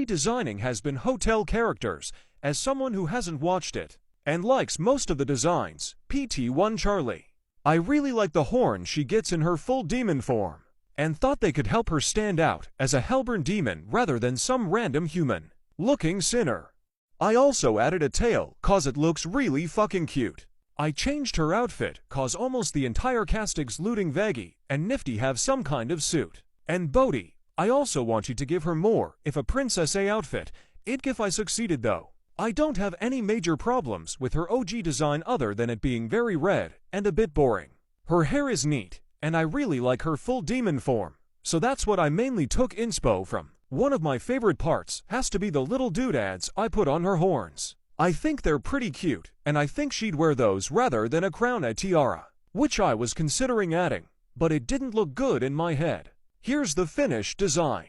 Redesigning Hazbin Hotel characters as someone who hasn't watched it and likes most of the designs. PT1 Charlie. I really like the horn she gets in her full demon form and thought they could help her stand out as a hellborn demon rather than some random human looking sinner. I also added a tail cause it looks really fucking cute. I changed her outfit cause almost the entire cast excluding Vaggie and Nifty have some kind of suit. And Bodhi, I also want you to give her more if a Princess A outfit. If I succeeded though. I don't have any major problems with her OG design other than it being very red and a bit boring. Her hair is neat, and I really like her full demon form, so that's what I mainly took inspo from. One of my favorite parts has to be the little doodads I put on her horns. I think they're pretty cute, and I think she'd wear those rather than a crown or tiara, which I was considering adding, but it didn't look good in my head. Here's the finished design.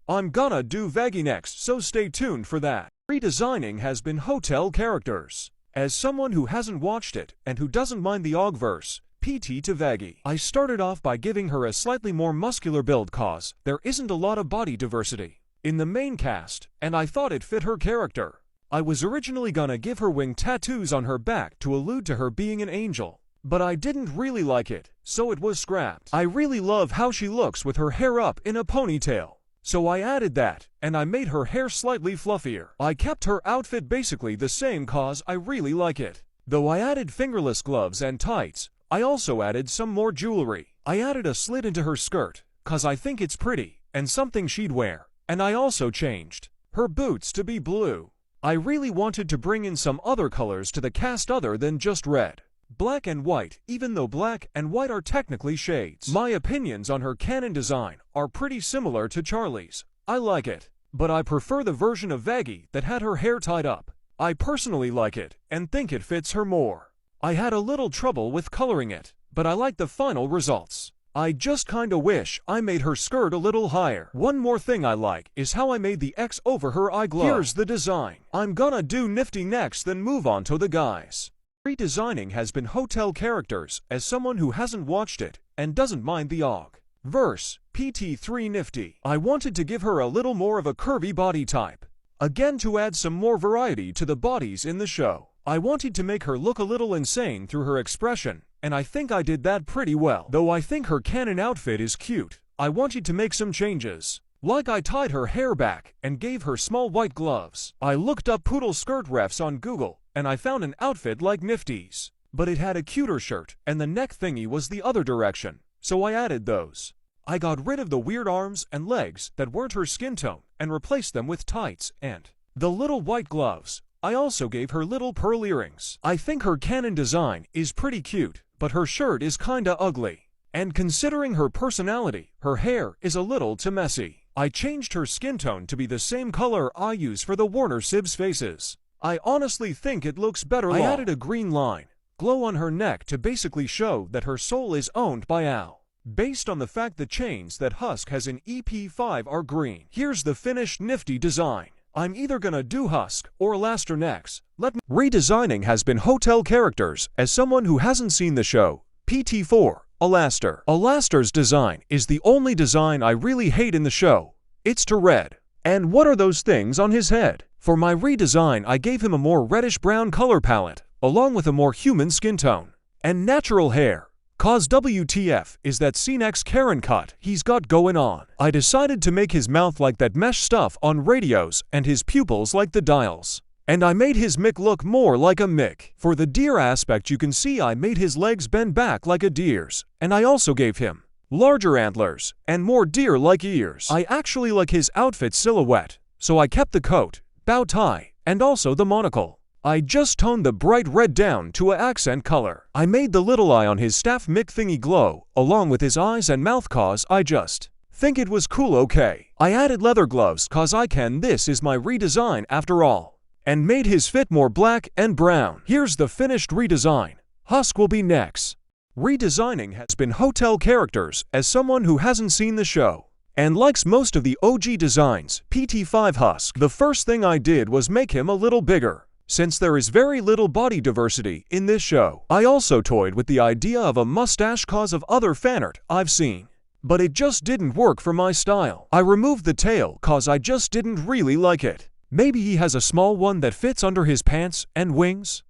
I'm gonna do Vaggie next, so stay tuned for that. Redesigning Hazbin Hotel characters. As someone who hasn't watched it and who doesn't mind the Ogverse, PT to Vaggie. I started off by giving her a slightly more muscular build cause there isn't a lot of body diversity in the main cast, and I thought it fit her character. I was originally gonna give her wing tattoos on her back to allude to her being an angel, but I didn't really like it, so it was scrapped. I really love how she looks with her hair up in a ponytail, so I added that, and I made her hair slightly fluffier. I kept her outfit basically the same cause I really like it. Though I added fingerless gloves and tights, I also added some more jewelry. I added a slit into her skirt, cause I think it's pretty, and something she'd wear. And I also changed her boots to be blue. I really wanted to bring in some other colors to the cast other than just red, black and white, even though black and white are technically shades. My opinions on her canon design are pretty similar to Charlie's. I like it, but I prefer the version of Vaggie that had her hair tied up. I personally like it and think it fits her more. I had a little trouble with coloring it, but I like the final results. I just kinda wish I made her skirt a little higher. One more thing I like is how I made the X over her eye glow. Here's the design. I'm gonna do Nifty next, then move on to the guys. Redesigning Hazbin Hotel characters as someone who hasn't watched it and doesn't mind the Ogverse. PT3 Nifty. I wanted to give her a little more of a curvy body type. Again, to add some more variety to the bodies in the show. I wanted to make her look a little insane through her expression, and I think I did that pretty well. Though I think her canon outfit is cute, I wanted to make some changes. Like I tied her hair back and gave her small white gloves. I looked up poodle skirt refs on Google, and I found an outfit like Nifty's, but it had a cuter shirt, and the neck thingy was the other direction, so I added those. I got rid of the weird arms and legs that weren't her skin tone and replaced them with tights and the little white gloves. I also gave her little pearl earrings. I think her canon design is pretty cute, but her shirt is kinda ugly. And considering her personality, her hair is a little too messy. I changed her skin tone to be the same color I use for the Warner Sibs faces. I honestly think it looks better. I added a green line glow on her neck to basically show that her soul is owned by Al, based on the fact the chains that Husk has in EP5 are green. Here's the finished Nifty design. I'm either gonna do Husk or Alastair next. Redesigning Hazbin Hotel characters as someone who hasn't seen the show. PT4 Alastair. Alastair's design is the only design I really hate in the show. It's too red. And what are those things on his head? For my redesign, I gave him a more reddish-brown color palette, along with a more human skin tone and natural hair. Cause WTF is that C-Nex Karen cut he's got going on. I decided to make his mouth like that mesh stuff on radios and his pupils like the dials. And I made his mick look more like a mick. For the deer aspect, you can see I made his legs bend back like a deer's, and I also gave him larger antlers and more deer-like ears. I actually like his outfit silhouette, so I kept the coat, bow tie, and also the monocle. I just toned the bright red down to an accent color. I made the little eye on his staff mick thingy glow, along with his eyes and mouth cause I just think it was cool. Okay. I added leather gloves cause this is my redesign after all, and made his fit more black and brown. Here's the finished redesign. Husk will be next. Redesigning Hazbin Hotel characters as someone who hasn't seen the show and likes most of the OG designs. PT5 Husk. The first thing I did was make him a little bigger, since there is very little body diversity in this show. I also toyed with the idea of a mustache cause of other fanart I've seen. but it just didn't work for my style. I removed the tail cause I just didn't really like it. Maybe he has a small one that fits under his pants and wings?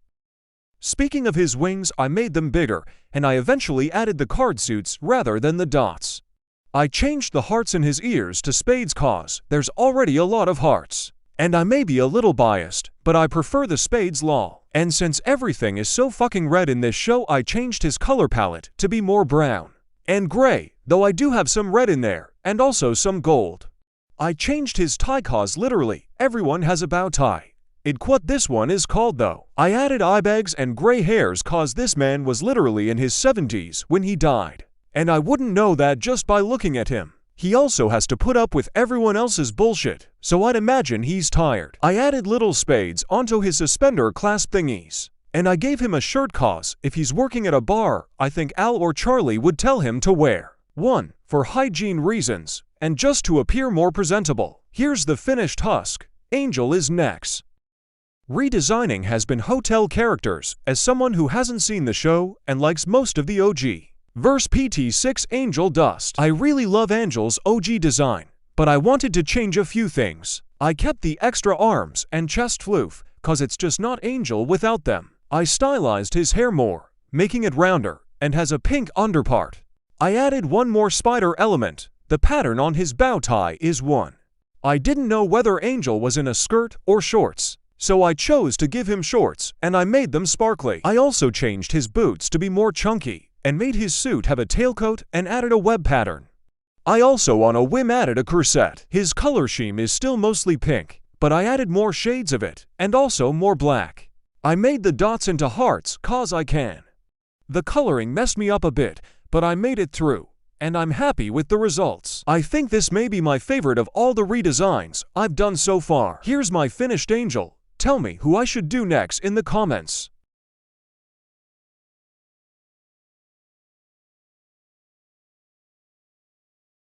Speaking of his wings, I made them bigger, and I eventually added the card suits rather than the dots. I changed the hearts in his ears to spades cause there's already a lot of hearts. And I may be a little biased, but I prefer the spades lol. And since everything is so fucking red in this show, I changed his color palette to be more brown and gray, though I do have some red in there, and also some gold. I changed his tie cause literally everyone has a bow tie. What this one is called though. I added eye bags and gray hairs cause this man was literally in his 70s when he died. And I wouldn't know that just by looking at him. He also has to put up with everyone else's bullshit, so I'd imagine he's tired. I added little spades onto his suspender clasp thingies. And I gave him a shirt cause if he's working at a bar, I think Al or Charlie would tell him to wear one for hygiene reasons, and just to appear more presentable. Here's the finished husk. Angel is next. Redesigning Hazbin Hotel characters as someone who hasn't seen the show and likes most of the OG. Verse PT6 Angel Dust. I really love Angel's OG design, but I wanted to change a few things. I kept the extra arms and chest floof, cause it's just not Angel without them. I stylized his hair more, making it rounder, and has a pink underpart. I added one more spider element. The pattern on his bow tie is one. I didn't know whether Angel was in a skirt or shorts, so I chose to give him shorts, and I made them sparkly. I also changed his boots to be more chunky, and made his suit have a tailcoat and added a web pattern. I also on a whim added a corset. His color scheme is still mostly pink, but I added more shades of it, and also more black. I made the dots into hearts cause I can. The coloring messed me up a bit, but I made it through, and I'm happy with the results. I think this may be my favorite of all the redesigns I've done so far. Here's my finished Angel. Tell me who I should do next in the comments.